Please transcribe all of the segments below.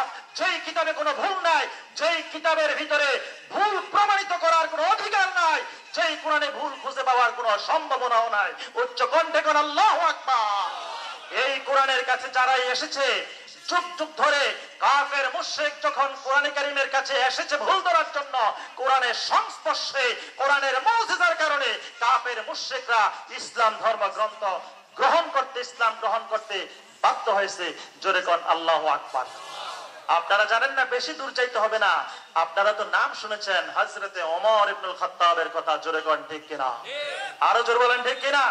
কিতাব, যেই কিতাবে কোনো ভুল নাই, যেই কিতাবের ভিতরে ভুল প্রমাণিত করার কোনো অধিকার নাই, যেই কোরআনে ভুল খুঁজে পাওয়ার কোনো সম্ভাবনাও নাই। উচ্চ কণ্ঠে কোন আল্লাহু আকবার। এই কোরআনের কাছে যারাই এসেছে, যুগ যুগ ধরে কাফের মুশরিক যখন কোরআনে কারীমের কাছে এসেছে ভুল ধরার জন্য, কোরআনের সংস্পর্শে, কোরআনের মুজিজার কারণে কাফের মুশরিকরা ইসলাম ধর্মগ্রন্থ গ্রহণ করতে, ইসলাম গ্রহণ করতে বাধ্য হয়েছে। জোরে কোন আল্লাহু আকবার। আপনারা জানেন না, বেশি দূর যাইতে হবে না, আপনারা তো নাম শুনেছেন হযরতে ওমর ইবনুল খাত্তাবের কথা। জোরে কোন ঠিক কিনা? আরো জোরে বলেন ঠিক কিনা?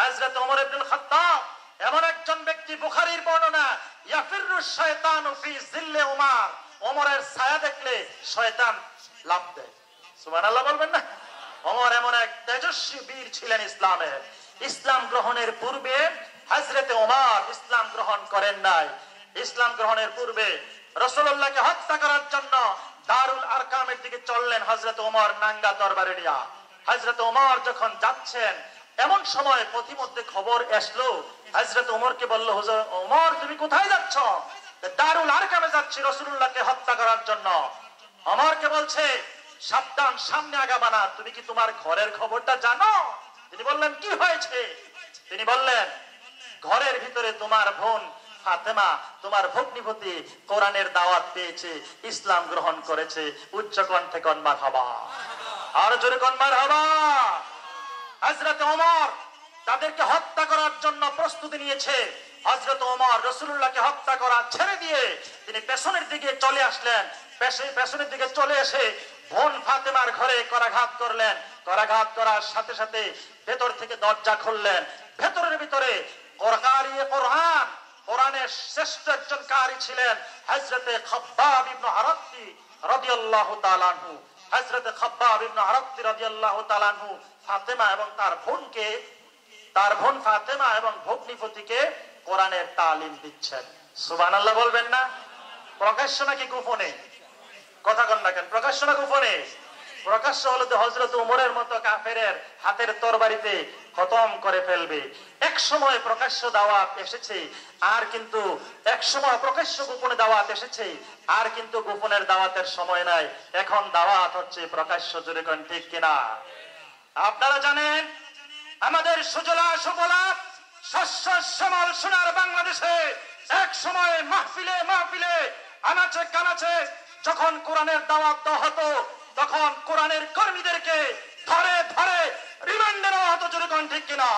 হযরতে ওমর ইবনুল খাত্তাব এমন একজন ব্যক্তি, বুখারীর বর্ণনা, ইয়াফিরু শায়তানু ফি জিল্লি উমর, ওমরের ছায়া দেখলে শয়তান লাফ দেয়। সুবহানাল্লাহ বলবেন না? ওমর এমন এক তেজস্বী বীর ছিলেন ইসলামের। ইসলাম গ্রহণের পূর্বে হযরতে ওমর ইসলাম গ্রহণ করেন নাই। ইসলাম গ্রহণের পূর্বে রাসূলুল্লাহকে হত্যা করার জন্য দারুল আরকামের দিকে চললেন হযরত ওমর নাঙ্গা তরবারি নিয়ে। হযরত ওমর যখন যাচ্ছেন, এমন সময় পথিমধ্যে খবর আসলো, হযরত ওমরকে বলল, হুজুর ওমর তুমি কোথায় যাচ্ছ? দারুল আরকামে যাচ্ছি রাসূলুল্লাহকে হত্যা করার জন্য। ওমরকে বলছে, সাবধান, সামনে আগাবা না, তুমি কি তোমার ঘরের খবরটা জানো? তিনি বললেন, কি হয়েছে? তিনি বললেন, ঘরের ভিতরে তোমার বোন ফাতেমা, তোমার ভগ্নিপতি কোরআনের দাওয়াত পেয়েছে, ইসলাম গ্রহণ করেছে। উচ্চ কণ্ঠে কোন মারহাবা, আর জোরে কোন মারহাবা। হযরত ওমর তাদেরকে হত্যা করার জন্য প্রস্তুতি নিয়েছে। হযরত ওমর রাসূলুল্লাহকে হত্যা করা ছেড়ে দিয়ে তিনি পেছনের দিকে চলে আসলেন। পেছনের দিকে চলে এসে বোন ফাতেমার ঘরে করাঘাত করলেন। করাঘাত করার সাথে সাথে ভেতর থেকে দরজা খুললেন। ভেতরের ভিতরে কোরআন, কোরআনের শ্রেষ্ঠ একজন কারি ছিলেন হযরতে খাব্বাব ইবনে আরাত্তি রাদিয়াল্লাহু তাআলা আনহু। হযরতে খাব্বাব ইবনে আরাত্তি রাদিয়াল্লাহু তাআলা আনহু ফাতেমা এবং তার বোন ফাতেমা এবং ভগ্নিপতিকে কোরআনের তালিম দিচ্ছেন। সুবহানাল্লাহ বলবেন না? প্রকাশ্য নাকি গোপনে? কথা কন না কেন? প্রকাশ্য না গোপনে? প্রকাশ্য হলে তো হযরত ওমরের মতো কাফেরের হাতের তরবারিতে খতম করে ফেলবে। এক সময় প্রকাশ্য দাওয়াত এসেছে, আর কিন্তু এক সময় প্রকাশ্য গোপনে দাওয়াত এসেছে, আর কিন্তু গোপনের দাওয়াতের সময় নাই। এখন দাওয়াত হচ্ছে প্রকাশ্য। জোরে কোন ঠিক কিনা? আপনারা জানেন, আমাদের সুজলা সুফলা শস্য শ্যামল সোনার বাংলাদেশে এক সময় মাহফিলে মাহফিলে, আনাচে কানাচে যখন কোরআনের দাওয়াত দেওয়া হতো, তখন কোরআনের কর্মীদেরকে ধরে ধরে রিমান্ডে নেওয়া হতো। জোরে কোন ঠিক কিনা?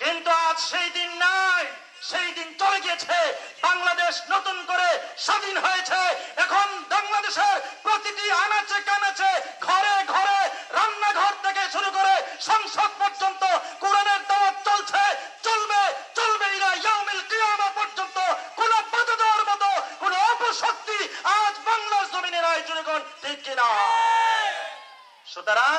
কিন্তু আজ সেই দিন নাই, সেই দিন চলে গিয়েছে। বাংলাদেশ নতুন করে স্বাধীন হয়েছে। এখন বাংলাদেশের প্রতিটি আনাচে কানাচে, ঘরে ঘরে, রান্নাঘর থেকে শুরু করে সংসদ পর্যন্ত কোরআনের দাওয়াত চলছে, চলবে, চলবে ইলা ইয়াউমিল কিয়ামা পর্যন্ত। কোন বাধা দেওয়ার মতো কোন অপশক্তি আজ বাংলার জমিনে নাই। জোরে কোন ঠিক কিনা? সুতরাং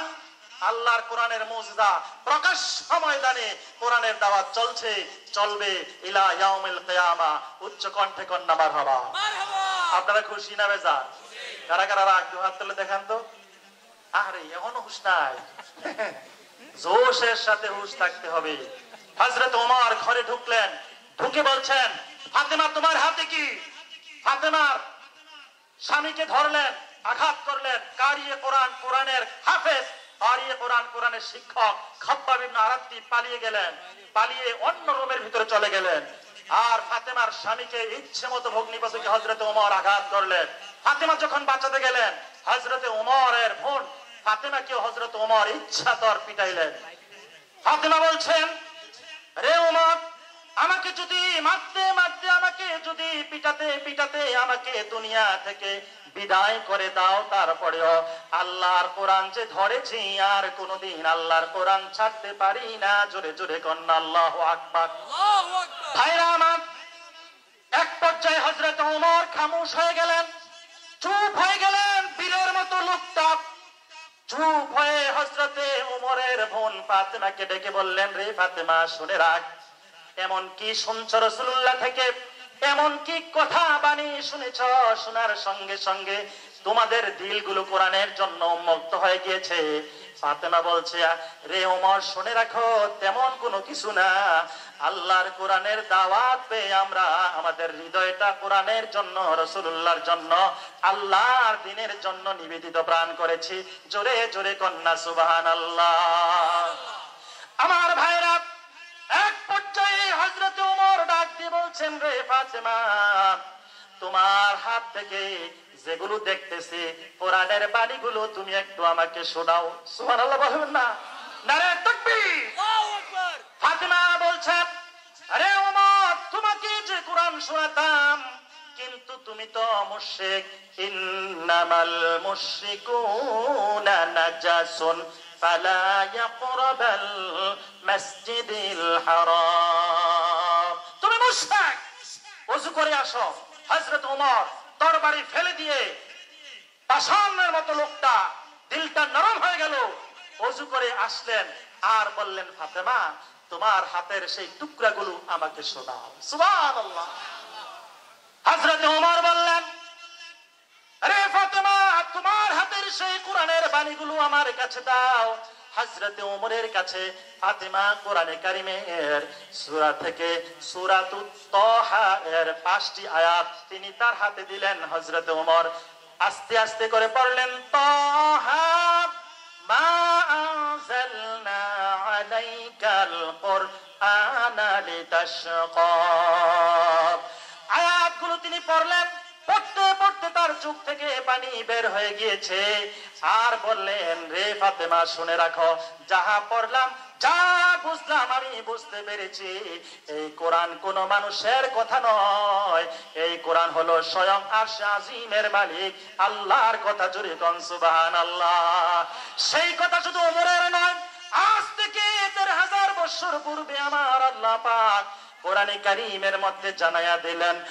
আল্লাহর কোরআনের মুজিজা প্রকাশ্য ময়দানে কোরআনের দাওয়াত চলছে, চলবে ইলা ইয়াউমিল কিয়ামা। উচ্চ কণ্ঠে কোন না মারহাবা। আপনারা খুশি না বেজার? কারা কারা রাগ হাত তুলে দেখান তো। আরে এখনো হুঁশ নাই, জোশের সাথে হুঁশ থাকতে হবে। হযরত ওমর ঘরে ঢুকলেন, ঢুকে বলছেন, ফাতেমা তোমার হাতে কি? ফাতেমার স্বামীকে ধরলেন, আঘাত করলেন। কারিয়ে কোরআন, কোরআনের হাফেজ, কারিয়ে কোরআন, কোরআনের শিক্ষক খাব্বাব ইবনে আরাত্তি পালিয়ে গেলেন। পালিয়ে অন্য রুমের ভিতরে চলে গেলেন। আর ফাতেমার স্বামীকে ইচ্ছে মতো ভগ্নিপতিকে হযরত ওমর আঘাত করলেন। ফাতেমা যখন বাঁচাতে গেলেন, হযরত ওমরের বোন ফাতেমাকে হযরত ওমর ইচ্ছাতর পিটাইলেন। ফাতেমা বলছেন, রে ওমর, আমাকে যদি মারতে মারতে, আমাকে যদি পিটাতে পিটাতে আমাকে দুনিয়া থেকে বিদায় করে দাও, তারপরেও আল্লাহর কোরআন যে ধরেছি, আর কোনদিন আল্লাহর কোরআন ছাড়তে পারি না। জোরে জোরে কন্যা আল্লাহু আকবার। ভাইরা আমার, এক পর্যায়ে হযরত ওমর খামোশ হয়ে গেলেন, চুপ হয়ে গেলেন, বীরের মতো লোকটাপ। চুপ হয়ে হযরতে ওমরের বোন ফাতেমাকে ডেকে বললেন, রে ফাতেমা, শুনে রাখ, এমন কি শুনছ রাসূলুল্লাহ থেকে? এমন কি কথা বাণী শুনেছ? শোনার সঙ্গে সঙ্গে তোমাদের দিলগুলো কোরআনের জন্য উন্মুক্ত হয়ে গিয়েছে। ফাতেমা বলছে, রে ওমর, শুনে রাখো, তেমন কোনো কিছু না। আল্লাহর কোরআনের দাওয়াত পেয়ে আমরা আমাদের হৃদয়টা কোরআনের জন্য, রাসূলুল্লাহর জন্য, আল্লাহর দ্বীনের জন্য নিবেদিত প্রাণ করেছি। জোরে জোরে কন্যা সুবহানাল্লাহ। আমার ভাইরা, এক পর্যায়ে হযরত ওমর ডাক দিয়ে বলছেন, রে ফাতেমা, তোমার হাত থেকে যেগুলো দেখতেছি কোরআনের বাণীগুলো তুমি একটু আমাকে শোনাও। সুবহানাল্লাহ বলবেন না? নারে তাকবীর। আল্লাহু আকবার। ফাতেমা বলছেন, আরে ওমর, তোমাকে যে কোরআন শোনাতাম, কিন্তু তুমি তো মুশরিক। ইন্নামাল মুশরিকুনা নাজাসুন ফালা ইয়াকরাবাল মাসজিদিল হারাম। তুমি মুশরিক, ওযু করে আসো। হযরত ওমর তরবারি ফেলে দিয়ে পাষাণের মতো লোকটা দিলটা নরম হয়ে গেল, ওযু করে আসলেন আর বললেন, ফাতেমা, তোমার হাতের সেই টুকরাগুলো আমাকে শোনাও। সুবহানাল্লাহ। হযরত ওমর বললেন, আরে ফাতেমা, তোমার হাতের সেই কোরআনের বাণীগুলো আমার কাছে দাও। হযরত ওমরের কাছে ফাতেমা কোরআনে কারিমের সূরা থেকে সূরাতুত তাহা এর 5টি আয়াত তিনি তার হাতে দিলেন। হযরত ওমর আস্তে আস্তে করে পড়লেন, তাহা মা আনজালনা আলাইকাল কুরআনা লিতাশকা। আয়াতগুলো তিনি পড়লেন, পড়তে পড়তে তার চোখ থেকে পানি বের হয়ে গিয়েছে। আর বললেন, রে ফাতেমা, শুনে রাখো, যাহা পড়লাম, যা বুঝলাম, আমি বুঝতে পেরেছি এই কোরআন কোন মানুষের কথা নয়, এই কোরআন হলো স্বয়ং আরশ আজিমের মালিক আল্লাহর কথা। জোরে কোন সুবহানাল্লাহ। সেই কথা শুধু ওমরের নয়, আজ থেকে ১৩,০০০ বছর পূর্বে আমার আল্লাহ পাক কোরআনে কারীমের মধ্যে জানায়া দিলেন,